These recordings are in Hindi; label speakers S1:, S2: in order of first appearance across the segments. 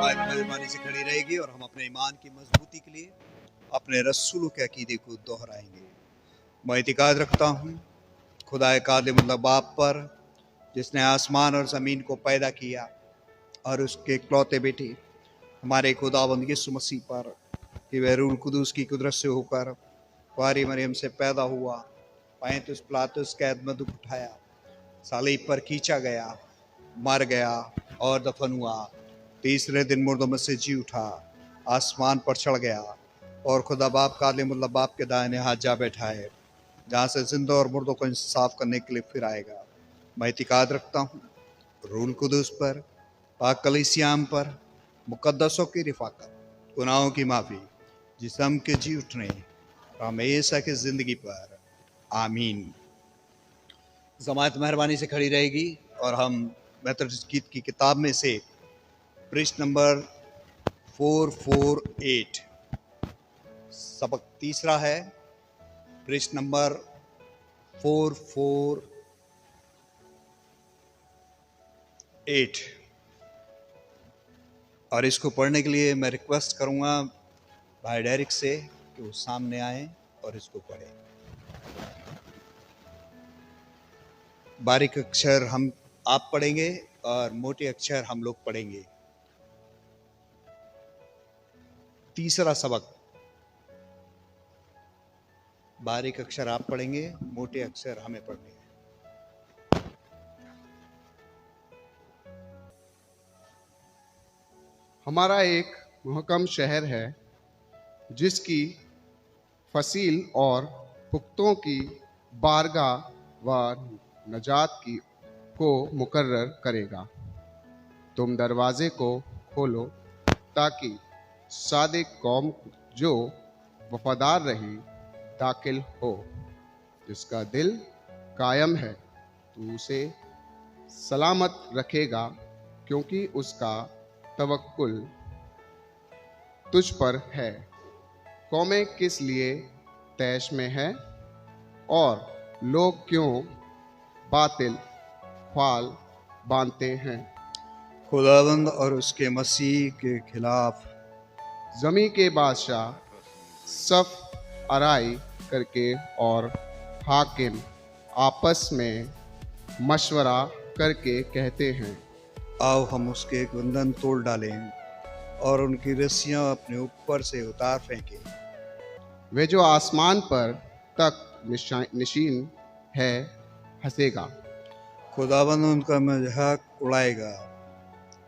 S1: जमात मेहरबानी से खड़ी रहेगी और हम अपने ईमान की मजबूती के लिए अपने रसूलों के अकीदे को दोहराएंगे। मैं इतिकाद रखता हूँ खुदा कादिमुल्लाह बाप पर, जिसने आसमान और ज़मीन को पैदा किया, और उसके इकलौते बेटे हमारे खुदावंद यीशु मसीह पर, कि वह रूह कुदूस की कुदरत से होकर कुआरी मरियम से पैदा हुआ, पैंतीस पिलातुस कैद में दुख उठाया, सालीब पर खींचा गया, मर गया और दफन हुआ, तीसरे दिन मुर्दों में से जी उठा, आसमान पर चढ़ गया और खुदा बाप कालिमुल्लाह बाप के दाहिने हाथ जा बैठा है, जहाँ से जिंदा और मुर्दों को इंसाफ करने के लिए फिर आएगा। मैं इतिकाद रखता हूँ रूह कुदूस पर, पाक कलीसियाम पर, मुकद्दसों की रिफाकत, गुनाहों की माफ़ी, जिस्म के जी उठने और हमेशा की ज़िंदगी पर। आमीन। जमात मेहरबानी से खड़ी रहेगी और हम मेथोडिस्ट गीत की किताब में से पृष्ठ नंबर 448 सबक तीसरा है, पृष्ठ नंबर 448, और इसको पढ़ने के लिए मैं रिक्वेस्ट करूंगा भाई डेरिक से कि वो सामने आए और इसको पढ़ें। बारीक अक्षर हम आप पढ़ेंगे और मोटे अक्षर हम लोग पढ़ेंगे। तीसरा सबक, बारीक अक्षर आप पढ़ेंगे, मोटे अक्षर हमें पढ़ने हैं।
S2: हमारा एक मुहकम शहर है, जिसकी फसील और पुख्तों की बारगाह व नजात की को मुकर्रर करेगा। तुम दरवाजे को खोलो ताकि सादिक कौम जो वफादार रही दाखिल हो। जिसका दिल कायम है तो उसे सलामत रखेगा, क्योंकि उसका तवक्कुल तुझ पर है। कौमें किस लिए तैश में है और लोग क्यों बातिल ख्वाल बांधते हैं।
S1: खुदावंद और उसके मसीह के खिलाफ
S2: जमी के बादशाह सफ आराई करके और हाकिम आपस में मशवरा करके कहते हैं,
S1: आओ हम उसके बंधन तोड़ डालें और उनकी रस्सियां अपने ऊपर से उतार फेंकें।
S2: वे जो आसमान पर तक निशीन है हंसेगा,
S1: खुदावंद उनका मजाक उड़ाएगा।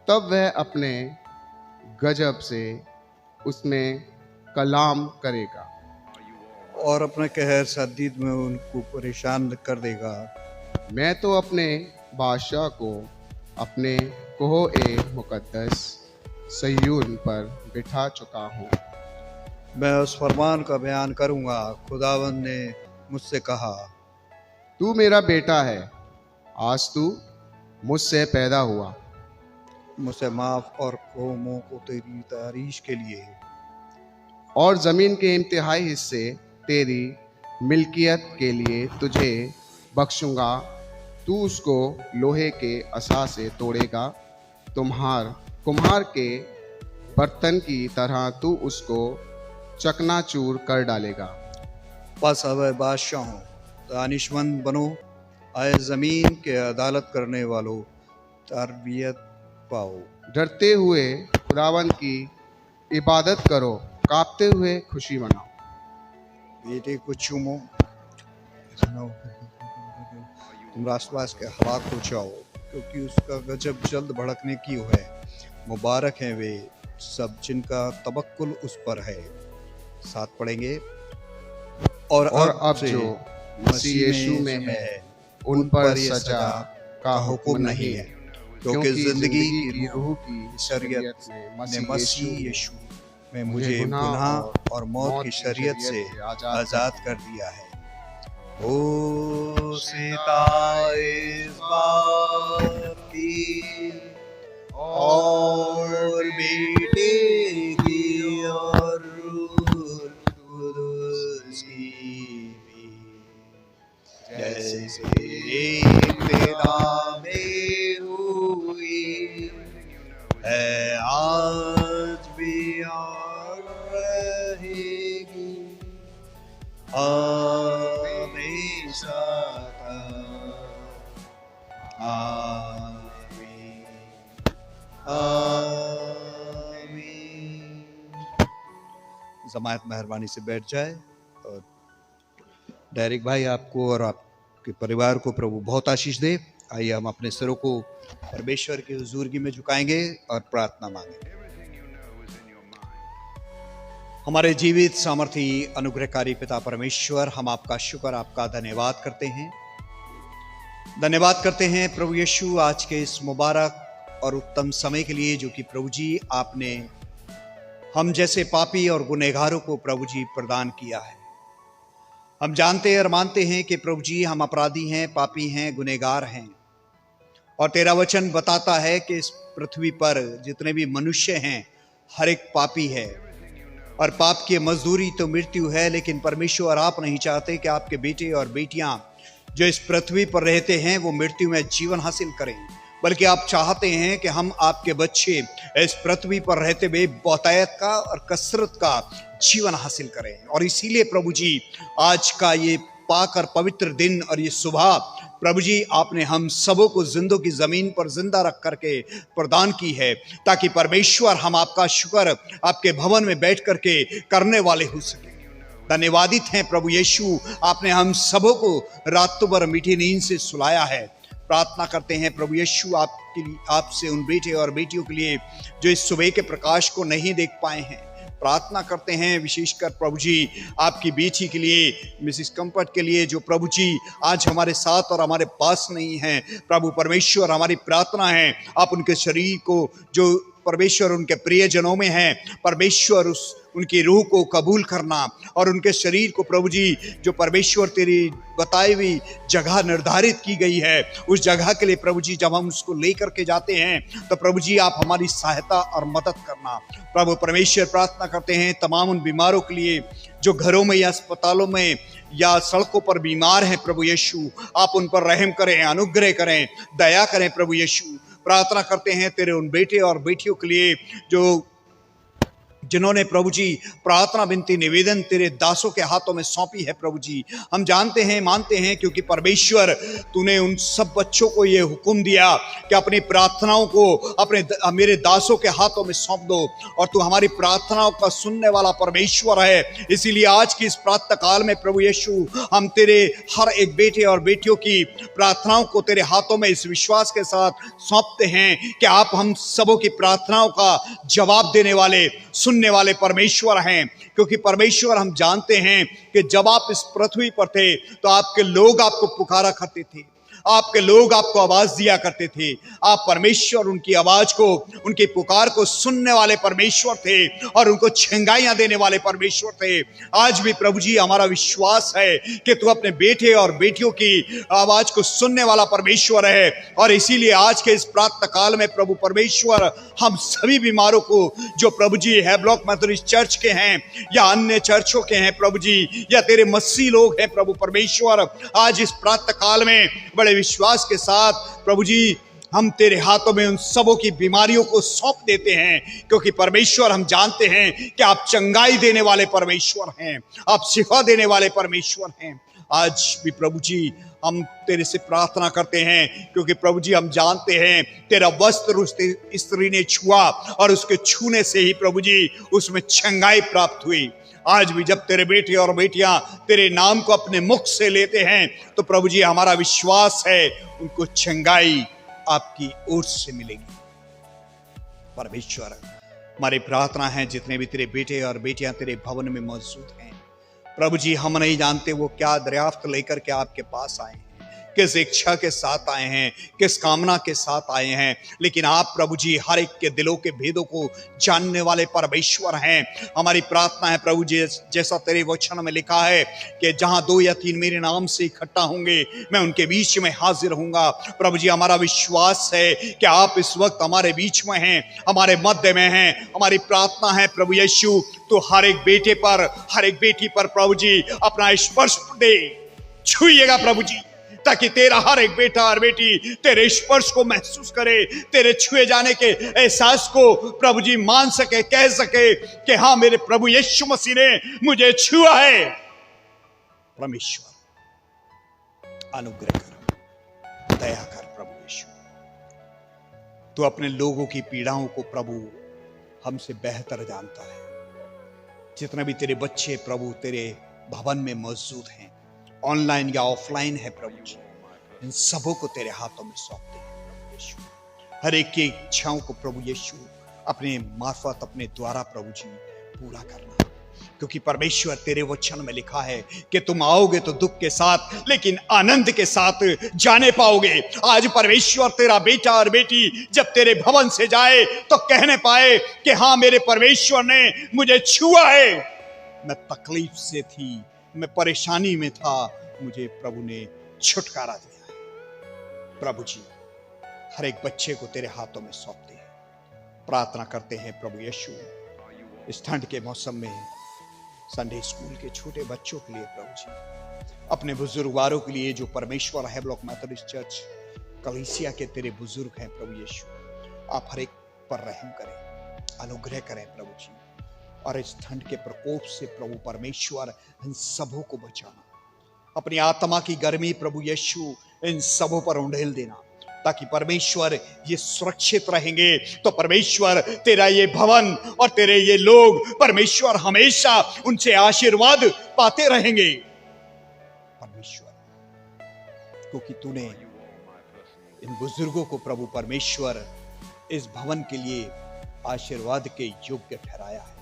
S2: तब वह अपने गजब से उसमें कलाम करेगा
S1: और अपने कहर शदीद में उनको परेशान कर देगा।
S2: मैं तो अपने बादशाह को अपने कोह ए मुकद्दस सयून पर बिठा चुका हूँ।
S1: मैं उस फरमान का बयान करूंगा। खुदावंद ने मुझसे कहा,
S2: तू मेरा बेटा है, आज तू मुझसे पैदा हुआ।
S1: मुझसे माफ और कौमों को तेरी तारीश के लिए
S2: और जमीन के इंतहाई हिस्से तेरी मिल्कियत के लिए तुझे बख्शूंगा। तू उसको लोहे के असा से तोड़ेगा, कुम्हार के बर्तन की तरह तू उसको चकनाचूर कर डालेगा।
S1: बस अब बादशाहों दानिशमंद बनो, आए जमीन के अदालत करने वालों तरबियत पाओ।
S2: डरते हुए खुदावंद की इबादत करो, कांपते हुए खुशी मनाओ।
S1: बेटे को चूमो, तुम राष्ट्रवास के हवा को चाओ, क्योंकि उसका गजब जल्द भड़कने की है। मुबारक हैं वे सब जिनका तवक्कुल उस पर है। साथ पढ़ेंगे। और
S2: अब जो मसीह यीशु में है उन पर सजा का हुक्म नहीं है, क्योंकि जिंदगी की रूह की शरीयत ने मसीह यीशु
S1: में मुझे गुनाह और मौत की शरीयत से आजाद कर दिया है। ओ सितारे इस बात की और बेटे की और रूह कुदूस की भी, जैसे इब्तिदा में हुई है है आज भी और रहेगी हमेशा तक। आमीन आमीन। जमात मेहरबानी से बैठ जाए। और डायरेक्ट भाई आपको और आपके परिवार को प्रभु बहुत आशीष दे। आइए हम अपने सिरों को परमेश्वर की हुजूरगी में झुकाएंगे और प्रार्थना मांगेंगे। हमारे जीवित सामर्थी अनुग्रहकारी पिता परमेश्वर, हम आपका शुक्र, आपका धन्यवाद करते हैं। धन्यवाद करते हैं प्रभु यीशु आज के इस मुबारक और उत्तम समय के लिए जो कि प्रभु जी आपने हम जैसे पापी और गुनहगारों को प्रभु जी प्रदान किया है। हम जानते और मानते हैं कि प्रभु जी हम अपराधी हैं, पापी हैं, गुनहगार हैं। और तेरा वचन बताता है कि इस पृथ्वी पर जितने भी मनुष्य हैं हर एक पापी है और पाप की मजदूरी तो मृत्यु है। लेकिन परमेश्वर आप नहीं चाहते कि आपके बेटे और बेटियां जो इस पृथ्वी पर रहते हैं वो मृत्यु में जीवन हासिल करें, बल्कि आप चाहते हैं कि हम आपके बच्चे इस पृथ्वी पर रहते हुए बहुतायत का और कसरत का जीवन हासिल करें। और इसीलिए प्रभु जी आज का ये पाकर पवित्र दिन और ये सुबह प्रभु जी आपने हम सबों को जिंदों की जमीन पर जिंदा रख करके प्रदान की है, ताकि परमेश्वर हम आपका शुक्र आपके भवन में बैठ करके करने वाले हो सके। धन्यवादित हैं प्रभु यीशु, आपने हम सबों को रातों भर मीठी नींद से सुलाया है। प्रार्थना करते हैं प्रभु यीशु आपसे उन बेटे और बेटियों के लिए जो इस सुबह के प्रकाश को नहीं देख पाए हैं। प्रार्थना करते हैं विशेषकर प्रभु जी आपकी बेटी के लिए, मिसिस कंफर्ट के लिए, जो प्रभु जी आज हमारे साथ और हमारे पास नहीं हैं। प्रभु परमेश्वर, हमारी प्रार्थना है आप उनके शरीर को जो परमेश्वर उनके प्रियजनों में है, परमेश्वर उनकी रूह को कबूल करना और उनके शरीर को प्रभु जी जो परमेश्वर तेरी बताई हुई जगह निर्धारित की गई है उस जगह के लिए प्रभु जी जब हम उसको लेकर के जाते हैं तो प्रभु जी आप हमारी सहायता और मदद करना। प्रभु परमेश्वर, प्रार्थना करते हैं तमाम उन बीमारों के लिए जो घरों में या अस्पतालों में या सड़कों पर बीमार हैं। प्रभु यीशु आप उन पर रहम करें, अनुग्रह करें, दया करें। प्रभु यीशु प्रार्थना करते हैं तेरे उन बेटे और बेटियों के लिए जो जिन्होंने प्रभु जी प्रार्थना विनती निवेदन तेरे दासों के हाथों में सौंपी है। प्रभु जी हम जानते हैं, मानते हैं, क्योंकि परमेश्वर तूने उन सब बच्चों को ये हुक्म दिया कि अपनी प्रार्थनाओं को अपने मेरे दासों के हाथों में सौंप दो और तू हमारी प्रार्थनाओं का सुनने वाला परमेश्वर है। इसीलिए आज की इस प्रातः काल में प्रभु यीशु हम तेरे हर एक बेटे और बेटियों की प्रार्थनाओं को तेरे हाथों में इस विश्वास के साथ सौंपते हैं कि आप हम सबों की प्रार्थनाओं का जवाब देने वाले, सुनने वाले परमेश्वर हैं। क्योंकि परमेश्वर हम जानते हैं कि जब आप इस पृथ्वी पर थे तो आपके लोग आपको पुकारा करते थे, आपके लोग आपको आवाज दिया करते थे। आप परमेश्वर उनकी आवाज को, उनकी पुकार को सुनने वाले परमेश्वर थे और उनको छंगाइयां देने वाले परमेश्वर थे। आज भी प्रभु जी हमारा विश्वास है कि तू अपने बेटे और बेटियों की आवाज को सुनने वाला परमेश्वर है। और इसीलिए आज के इस प्रातः काल में प्रभु परमेश्वर हम सभी बीमारों को जो प्रभु जी है ब्लॉक मेथोडिस्ट चर्च के हैं या अन्य चर्चों के हैं प्रभु जी, या तेरे मसीह लोग हैं प्रभु परमेश्वर, आज इस प्रातः काल में बड़े विश्वास के साथ प्रभु जी हम तेरे हाथों में उन सबों की बीमारियों को सौंप देते हैं। क्योंकि परमेश्वर हम जानते हैं कि आप चंगाई देने वाले परमेश्वर हैं, आप शिफा देने वाले परमेश्वर हैं। आज भी प्रभु जी हम तेरे से प्रार्थना करते हैं क्योंकि प्रभु जी हम जानते हैं तेरा वस्त्र उस स्त्री ने छुआ और उसके छूने से ही प्रभु जी उसमें चंगाई प्राप्त हुई। आज भी जब तेरे बेटे और बेटियां तेरे नाम को अपने मुख से लेते हैं तो प्रभु जी हमारा विश्वास है उनको चंगाई आपकी ओर से मिलेगी। परमेश्वर हमारी प्रार्थना है जितने भी तेरे बेटे और बेटियां तेरे भवन में मौजूद हैं प्रभु जी, हम नहीं जानते वो क्या दरियाफ्त लेकर के आपके पास आए हैं, किस इच्छा के साथ आए हैं, किस कामना के साथ आए हैं, लेकिन आप प्रभु जी हर एक के दिलों के भेदों को जानने वाले परमेश्वर हैं। हमारी प्रार्थना है प्रभु जी जैसा तेरे वचन में लिखा है कि जहां 2 या 3 मेरे नाम से इकट्ठा होंगे मैं उनके बीच में हाजिर होऊंगा। प्रभु जी हमारा विश्वास है कि आप इस वक्त हमारे बीच में हैं, हमारे मध्य में हैं। हमारी प्रार्थना है प्रभु यीशु तो हर एक बेटे पर, हर एक बेटी पर प्रभु जी अपना स्पर्श दे, छुइएगा प्रभु जी, ताकि तेरा हर एक बेटा और बेटी तेरे स्पर्श को महसूस करे, तेरे छुए जाने के एहसास को प्रभु जी मान सके, कह सके कि हाँ, मेरे प्रभु यीशु मसीह ने मुझे छुआ है। परमेश्वर अनुग्रह कर, दया कर प्रभु यीशु। तू अपने लोगों की पीड़ाओं को प्रभु हमसे बेहतर जानता है। जितने भी तेरे बच्चे प्रभु तेरे भवन में मौजूद हैं, ऑनलाइन या ऑफलाइन है प्रभु जी, इन सबों को तेरे हाथों में सौंपते हैं प्रभु यीशु। हर एक की इच्छाओं को प्रभु यीशु अपने मार्फत, अपने द्वारा प्रभु जी पूरा करना, क्योंकि परमेश्वर तेरे वचन में लिखा है कि तुम आओगे तो दुख के साथ लेकिन आनंद के साथ जाने पाओगे। आज परमेश्वर तेरा बेटा और बेटी जब तेरे भवन से जाए तो कहने पाए कि हाँ, मेरे परमेश्वर ने मुझे छुआ है। मैं तकलीफ से थी, मैं परेशानी में था, मुझे प्रभु ने छुटकारा दिया है। प्रभु जी हर एक बच्चे को तेरे हाथों में सौंपते हैं। प्रार्थना करते हैं प्रभु यीशु, इस ठंड के मौसम में संडे स्कूल के छोटे बच्चों के लिए प्रभु जी, अपने बुजुर्गवारों के लिए जो परमेश्वर है ब्लॉक मेथोडिस्ट चर्च कलीसिया के तेरे बुजुर्ग हैं प्रभु यीशु, आप हर एक पर रहम करें, अनुग्रह करें प्रभु जी। और इस ठंड के प्रकोप से प्रभु परमेश्वर इन सबों को बचाना, अपनी आत्मा की गर्मी प्रभु यीशु इन सबों पर उंडेल देना, ताकि परमेश्वर ये सुरक्षित रहेंगे तो परमेश्वर तेरा ये भवन और तेरे ये लोग परमेश्वर हमेशा उनसे आशीर्वाद पाते रहेंगे परमेश्वर, क्योंकि तूने इन बुजुर्गों को प्रभु परमेश्वर इस भवन के लिए आशीर्वाद के योग्य ठहराया है।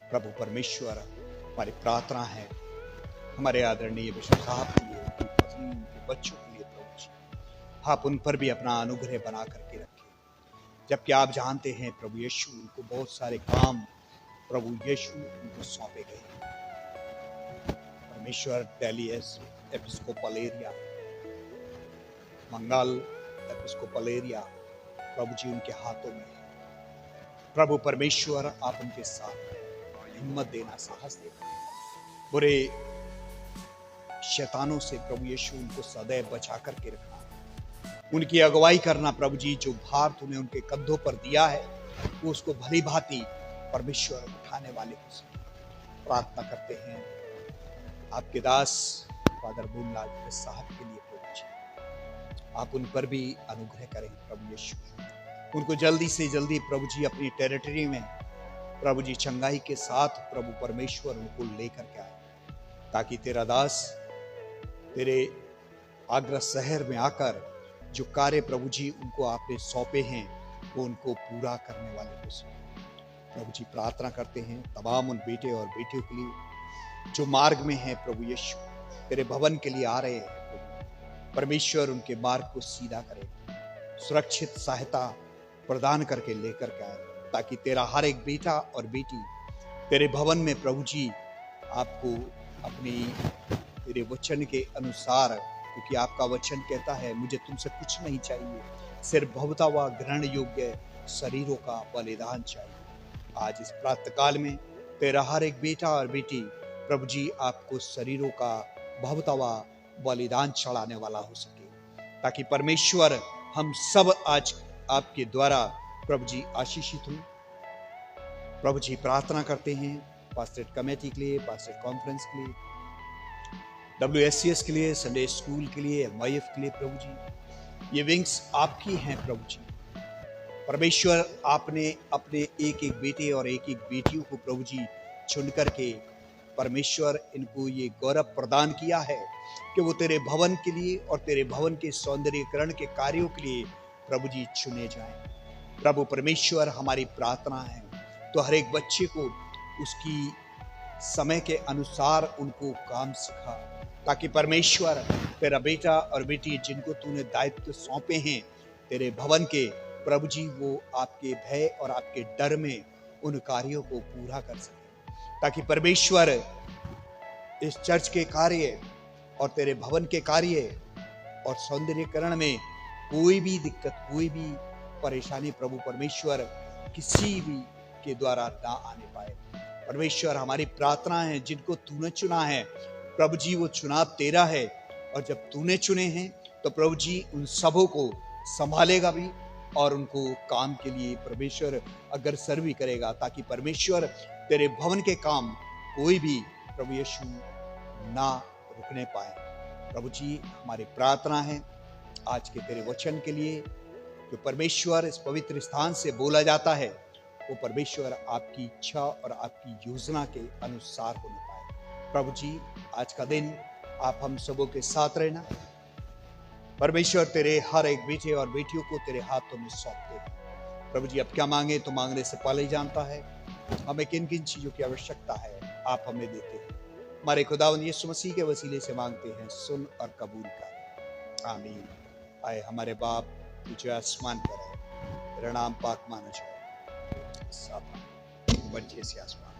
S1: प्रभु परमेश्वर हमारी प्रार्थना है हमारे आदरणीय बिशप साहब के लिए, उनकी पत्नी, उनके बच्चों के लिए प्रभु जी, आप उन पर भी अपना अनुग्रह बना करके रखें। जबकि आप जानते हैं प्रभु यीशु उनको बहुत सारे काम प्रभु यीशु उनको सौंपे गए। परमेश्वर दिल्ली एपिस्कोपल एरिया, मंगल एपिस्कोपल एरिया प्रभु जी उनके हाथों में है। प्रभु परमेश्वर आप उनके साथ हिम्मत देना, साहस देना, बुरे शैतानों से प्रभु यीशु उनको सदैव बचा करके रखना, उनकी अगुवाई करना प्रभु जी। जो भार तूने उनके कंधों पर दिया है वो उसको भली भांति परमेश्वर उठाने वाले हो सके। प्रार्थना करते हैं आपके दास फादर बुनलाल साहब के लिए प्रभु जी, आप उन पर भी अनुग्रह करें प्रभु यीशु, उनको जल्दी से जल्दी प्रभु जी अपनी टेरिटरी में प्रभु जी चंगाई के साथ प्रभु परमेश्वर उनको लेकर के आए, ताकि तेरा दास तेरे आगरा शहर में आकर जो कार्य प्रभु जी उनको आपने सौंपे हैं वो उनको पूरा करने वाले हो सके। प्रभु जी प्रार्थना करते हैं तमाम उन बेटे और बेटियों के लिए जो मार्ग में हैं प्रभु यीशु, तेरे भवन के लिए आ रहे हैं प्रभु परमेश्वर, उनके मार्ग को सीधा करे, सुरक्षित सहायता प्रदान करके लेकर के आए, ताकि तेरा हर एक बेटा और बेटी तेरे भवन में प्रभु जी आपको अपनी तेरे वचन के अनुसार, क्योंकि आपका वचन कहता है मुझे तुमसे कुछ नहीं चाहिए, सिर्फ भवता हुआ ग्रहण योग्य शरीरों का बलिदान चाहिए। आज इस प्रातःकाल में तेरा हर एक बेटा और बेटी प्रभु जी आपको शरीरों का भवता हुआ बलिदान चढ़ाने वाला हो सके, ताकि परमेश्वर हम सब आज आपके द्वारा प्रभु जी आशीषित हूँ। प्रभु जी प्रार्थना करते हैं पास्टरेट कमेटी के लिए, पास्टरेट कॉन्फ्रेंस के लिए, WSCS के लिए, संडे स्कूल के लिए, MYF के लिए प्रभु जी, ये विंग्स आपकी हैं प्रभु जी। परमेश्वर आपने अपने एक एक बेटे और एक एक बेटियों को प्रभु जी चुन करके परमेश्वर इनको ये गौरव प्रदान किया है कि वो तेरे भवन के लिए और तेरे भवन के सौंदर्यीकरण के कार्यों के लिए प्रभु जी चुने जाएं। प्रभु परमेश्वर हमारी प्रार्थना है तो हर एक बच्चे को उसकी समय के अनुसार उनको काम सिखा, ताकि परमेश्वर तेरा बेटा और बेटी जिनको तूने दायित्व सौंपे हैं तेरे भवन के प्रभु जी, वो आपके भय और आपके डर में उन कार्यों को पूरा कर सके, ताकि परमेश्वर इस चर्च के कार्य और तेरे भवन के कार्य और सौंदर्यीकरण में कोई भी दिक्कत, कोई भी परेशानी प्रभु परमेश्वर किसी भी के द्वारा ना आने पाए। परमेश्वर हमारी प्रार्थना है जिनको तूने चुना है प्रभु जी, वो चुनाव तेरा है और जब तूने चुने हैं तो प्रभु जी उन सबों को संभालेगा भी और उनको काम के लिए परमेश्वर अग्रसर भी करेगा, ताकि परमेश्वर तेरे भवन के काम कोई भी प्रभु यीशु ना रुकने पाए। प्रभु जी हमारी प्रार्थना है आज के तेरे वचन के लिए, जो परमेश्वर इस पवित्र स्थान से बोला जाता है वो परमेश्वर आपकी इच्छा और आपकी योजना के अनुसार होने पाए। प्रभु जी आज का दिन आप हम सबों के साथ रहना। परमेश्वर तेरे हर एक बेटे और बेटियों को तेरे हाथों में सौंपते हैं। प्रभु जी अब क्या मांगे तो मांगने से पहले ही जानता है, हमें किन किन चीजों की आवश्यकता है आप हमें देते हैं। हमारे खुदावंद यीशु मसीह के वसीले से मांगते हैं, सुन और कबूल कर, आमीन। आए हमारे बाप जो आसमान पर है, तेरा नाम पाक माना जाए, बच्चे से आसमान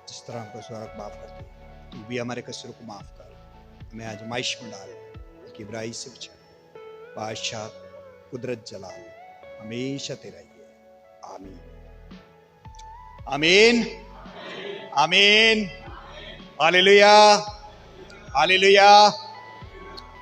S1: जिस तरह हमको स्वर्ग माफ करते हैं, तू भी हमारे कसूरों को माफ कर, हमें आजमाइश में डाल बल्कि बुराई से बचा। बादशाह कुदरत जलाल हमेशा तेरा ही है, आमीन आमीन आमीन। Hallelujah hallelujah.